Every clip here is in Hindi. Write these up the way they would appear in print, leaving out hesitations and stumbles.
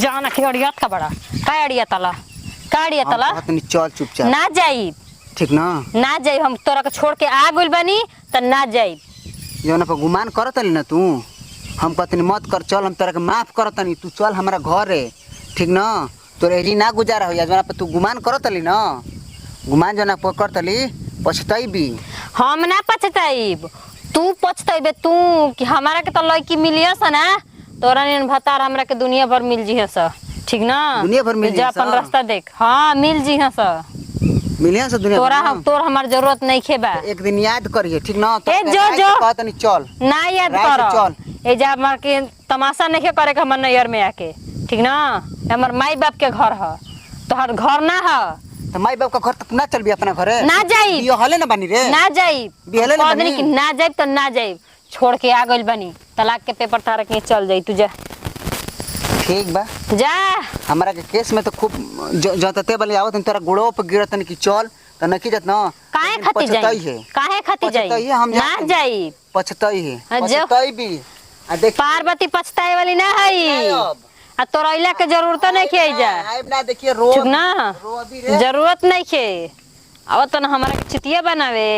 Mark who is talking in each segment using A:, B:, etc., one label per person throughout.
A: जाना के अड़ियत का बड़ा का अड़ियत तला का अड़ियत तला
B: तनी चल चुपचाप
A: ना जाई
B: ठीक ना
A: ना जाई हम तोरा के छोड़ के आ गइल बानी त ना जाई
B: जौना पर गुमान करतली ना तू हम कहतनी मत कर चल हम तोरा के माफ करतनी तू चल हमारा घरे ठीक ना तोरे एजी ना गुजारा हो जौना पर तू गुमान करतली ना गुमान जौना पर करतली पछतैबी
A: हम ना पछताइब तू पछताइबे तू कि हमारा के तो लड़की मिलियस ना तोरा नियन भतार हमरा के दुनिया भर मिल जी हस ठीक ना
B: दुनिया भर मिल
A: जा अपन रास्ता देख हां मिल जी हस
B: मिलियन से दुनिया
A: तोरा हम तोर हमार जरूरत नहीं खेबा
B: एक दिन याद करिए ठीक ना
A: ए जो
B: कहतनी चल
A: ना याद कर ए जा हमार के तमाशा नहीं करे के हमर नैयर में आके ठीक ना हमर माई बाप के घर ह तोहर घर ना ह
B: तो माई बाप का घर तक ना चलबी अपना घरे
A: ना जाई
B: बियो हले ना बनी रे
A: ना जाई
B: बिहले ना बनी
A: कि ना जाई तो ना जाई छोड़ के आ गइल बनी तलाक के पेपर तारा के चल जाई तू जा
B: ठीक बा
A: जा
B: हमारा के केस में तो खूब जतते बले आवत तोरा गुड़ो पे गिरतन की चल त नकी जत ना
A: काहे खाती जाई काहे खाती जाई ना जाई
B: पछताई है
A: जो।
B: पछताई भी आ देख
A: पार्वती पछताए वाली ना हई आ तोरा इला के जरूरत नहीं खे जा
B: आइब ना देखिए रो
A: ठीक ना
B: रो अभी रे
A: जरूरत नहीं खे आवत ना हमारा के चितिया बनावे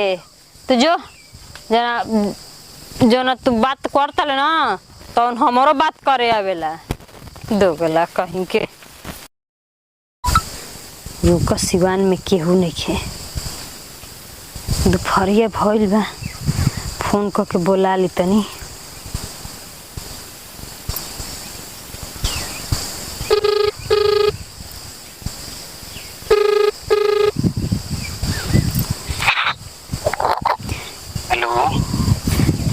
A: तू जो जना जो ना तू बात करता ले ना तो हमरो बात करे आवेला दोगला कहीं के रुका सिवान में केहू नहीं खे दोपहरिया भइल बा फोन करके बोला ली तनी
B: हेलो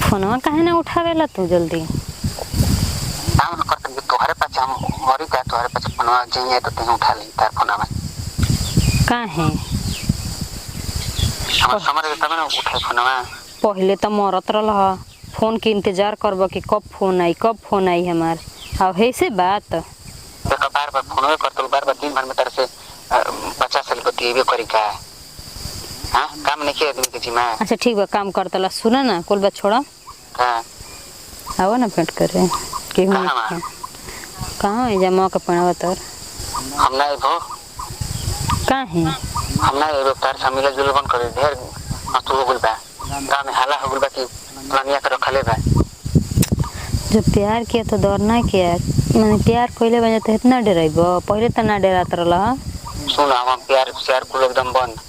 A: फोनवा काहे ना उठावेला तू जल्दी
B: काम करते तोहरे पास हम मरी का तोहरे पास फोनवा जइए तो तू उठा ली तार फोनवा
A: काहे
B: हम समझ तब ना उठे फोनवा
A: पहले तो मरत रहल फोन के इंतजार करब कि कब फोन आई हमार अब है से बात
B: देखो बार बार फोन करतो बार बार दिन भर में तेरे से 50 साल को टीवी करी का हां काम नहीं किया आदमी के जिम्मा
A: अच्छा ठीक बा काम करतला सुना ना कुल बात छोड़ा
B: हां
A: आओ ना भेंट करे केहू कहाँ है जमा के पड़ावा तोर
B: हम ना भो
A: काहे
B: हम ना एगो तार शामिल जुलबन करे ढेर मत हो गइल बा गांव में हाला हो गइल बा कि प्लानिया के रखले बा
A: जो प्यार किया तो डर ना किया मैंने प्यार कोइले बने तो इतना डराइबो पहले तो ना डरात रहला
B: सुन हम प्यार शेयर कुल एकदम बंद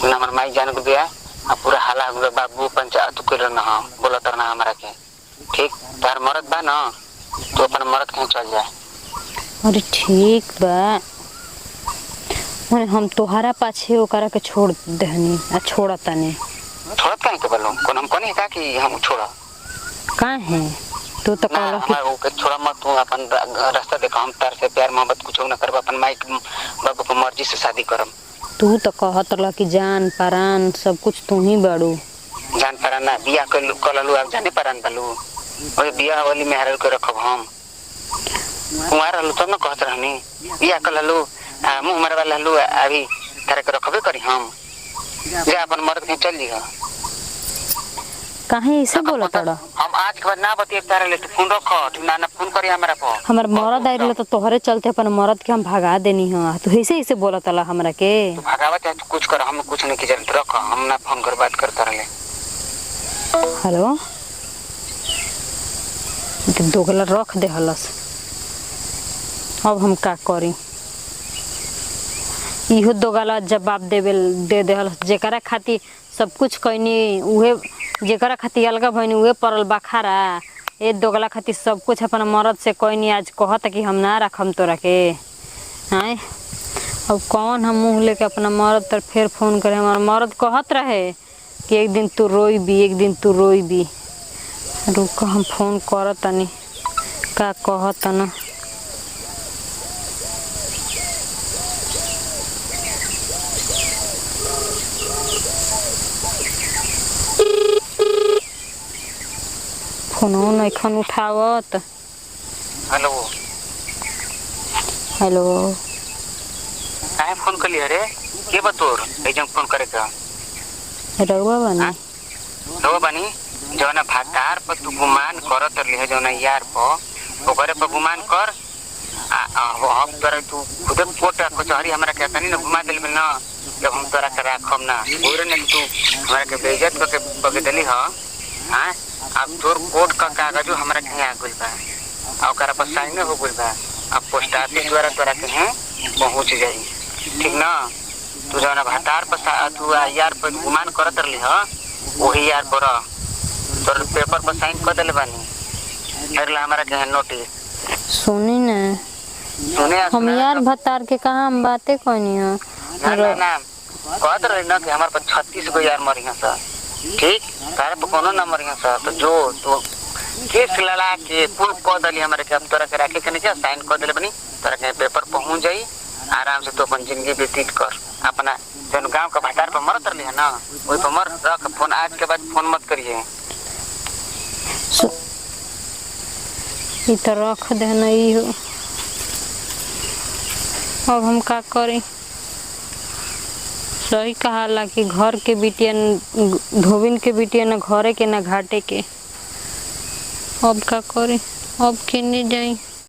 B: ना हमर माई जान को दिया आ पूरा हाला हो गइल बाबू पंचायत के ना बोलत ना हमरा के ठीक तार मरद बा ना तो अपन मरद कहीं चल जाए
A: अरे ठीक बा मैंने हम तोहरा पाछे ओकरा के छोड़ देहनी आ छोड़ता नहीं
B: छोड़त काहे के बोलो कोन हम कोनी का कि हम छोड़ा
A: काहे तू तो कहला कि
B: हमार ओके छोड़ा मत तू अपन रास्ता देखा हम तार से प्यार मोहब्बत कुछ ना करब अपन माई बाबू के मर्जी से शादी करम
A: तू तो कहत रहा कि जान परान सब कुछ तू ही बाड़ू
B: जान परान ना बिया कललू अब जाने परान बालू ओए बिया वाली मेहर के रखब हम कुमार रहलू तब ना कहत रहनी बिया कललू मुंह मारे वाला लू अभी तारे के रखबे करी हम जे अपन मर्द के चल जीगा
A: काहे ऐसे बोलत रहा
B: हम आज के बाद ना बतिए तारे ले फोन रखो तू ना फोन करी हमरा पर
A: हमर मरद आइल तो तोहरे चलते अपन मरद के हम भगा देनी हां तू ऐसे ऐसे बोलत रहा हमरा के
B: तू भगावत है तू कुछ कर हम कुछ नहीं की जरूरत रख हम ना फोन कर बात करता रहे
A: हेलो तो दोगला रख दे हलस अब हम का करी इहो दोगला जवाब दे दे हलस जेकरा खाती सब कुछ कहनी उहे जेकरा खाती अलगा भइनी उहे परल बखारा ए दोगला खाती सब कुछ अपन मर्द से कहनी आज कहत कि हम ना रखम तोरा के हैं अब कौन हम मुंह लेके अपना मर्द तर फिर फोन करे हमार मर्द कहत रहे कि एक दिन तू रोईबी रुक हम फोन करत तनी का कहत ना फोन नहीं उठावत
B: हेलो
A: हेलो
B: काहे फोन कर लिया रे के बतोर एजम फोन करे का
A: रघुवा बनी
B: रघुवा बनी जौना भातार पर तू गुमान करत रही है जौना यार पर ओकरे पर गुमान कर हम तोरा तू खुद कोर्ट कचहरी हमरा के तनी न घुमा दिल में ना जब हम तोरा के राखब ना ओरे ने तू हमरा के बेइज्जत करके बगे दिली ह हां अब तोर कोर्ट का कागजो हमरा के आ गइल बा आ ओकरा पर साइन हो गइल बा अब पोस्ट ऑफिस द्वारा तोरा के हैं पहुंच जाई ठीक ना तू जाना भतार पर तू यार पर गुमान करत रहली ह वही यार पर तोर पेपर पर साइन कर देले बानी अरे हमरा के नोटिस
A: सुनी ना हम यार भतार के कहा हम बातें कहनी है
B: ना कहत रही ना कि हमारे पास 36 गो यार मरी हैं सर ठीक तारे पर कोनो ना मरी हैं सर तो जो तो केस लड़ा के कुल कह दली हमारे के अब तोरा के राखे के नहीं साइन कर देले बनी तोरा के पेपर पहुंच जाई आराम से तो अपन जिंदगी व्यतीत कर अपना जन गांव का भतार पर मरत रही है ना वही पर मर रख फोन आज के बाद फोन मत करिए
A: ई तो रख देना ई हो अब हम का करी सही कहाला कि घर के बिटिया धोबिन के बिटिया न घरे के न घाटे के अब का करी अब केने जाई।